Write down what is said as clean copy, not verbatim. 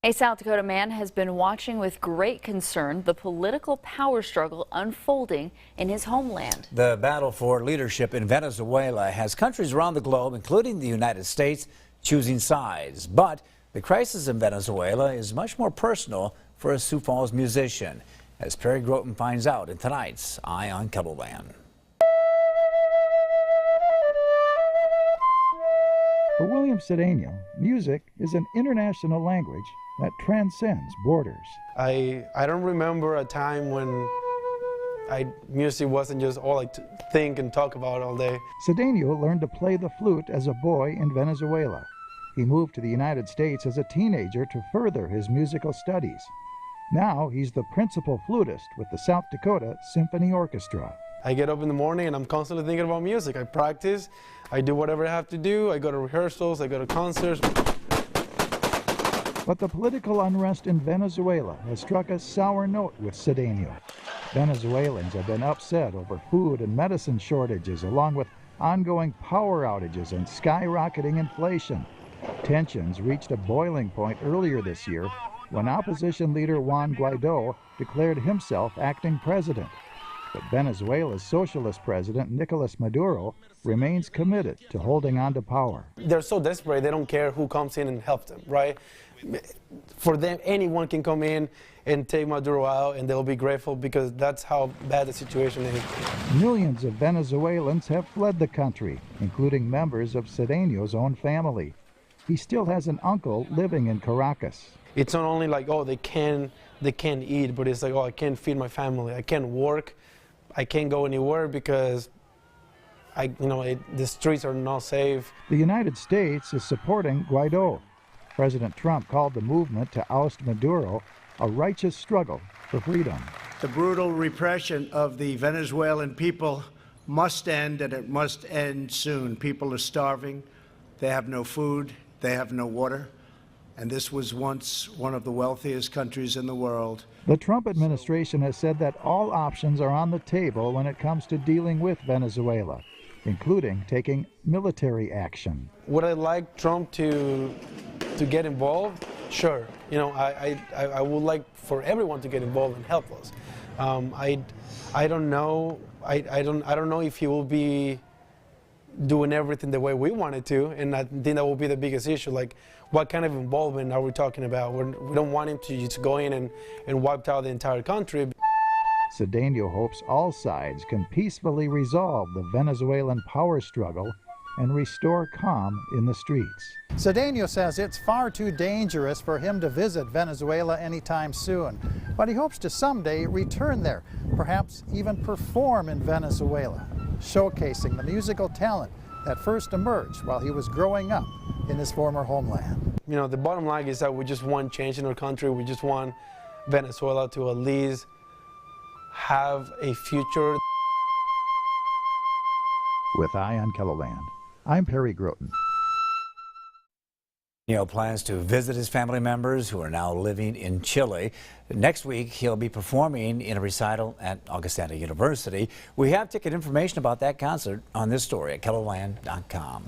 A South Dakota man has been watching with great concern the political power struggle unfolding in his homeland. The battle for leadership in Venezuela has countries around the globe, including the United States, choosing sides. But the crisis in Venezuela is much more personal for a Sioux Falls musician, as Perry Groten finds out in tonight's Eye on KELOLAND. For William Cedeno, music is an international language that transcends borders. I don't remember a time when music wasn't just all I think and talk about all day. Cedeno learned to play the flute as a boy in Venezuela. He moved to the United States as a teenager to further his musical studies. Now he's the principal flutist with the South Dakota Symphony Orchestra. I get up in the morning and I'm constantly thinking about music. I practice, I do whatever I have to do, I go to rehearsals, I go to concerts. But the political unrest in Venezuela has struck a sour note with Cedeno. Venezuelans have been upset over food and medicine shortages, along with ongoing power outages and skyrocketing inflation. Tensions reached a boiling point earlier this year when opposition leader Juan Guaido declared himself acting president. But Venezuela's socialist president, Nicolas Maduro, remains committed to holding on to power. They're so desperate, they don't care who comes in and helps them, right? For them, anyone can come in and take Maduro out and they'll be grateful because that's how bad the situation is. Millions of Venezuelans have fled the country, including members of Cedeno's own family. He still has an uncle living in Caracas. It's not only like, oh, they can't eat, but it's like, oh, I can't feed my family, I can't work, I can't go anywhere because the streets are not safe. The United States is supporting Guaido. President Trump called the movement to oust Maduro a righteous struggle for freedom. The brutal repression of the Venezuelan people must end, and it must end soon. People are starving, they have no food, they have no water, and this was once one of the wealthiest countries in the world. The Trump administration has said that all options are on the table when it comes to dealing with Venezuela, including taking military action. Would I like Trump to get involved? Sure. I would like for everyone to get involved and help us. I don't know. I don't know if he will be doing everything the way we wanted to, and I think that will be the biggest issue. Like, what kind of involvement are we talking about? We don't want him to just go in and wipe out the entire country. Cedeno hopes all sides can peacefully resolve the Venezuelan power struggle and restore calm in the streets. Cedeno says it's far too dangerous for him to visit Venezuela anytime soon, but he hopes to someday return there, perhaps even perform in Venezuela, showcasing the musical talent that first emerged while he was growing up in his former homeland. The bottom line is that we just want change in our country. We just want Venezuela to at least have a future. With Eye on KELOLAND, I'm Perry Groten. Plans to visit his family members who are now living in Chile. Next week, he'll be performing in a recital at Augustana University. We have ticket information about that concert on this story at KELOLAND.com.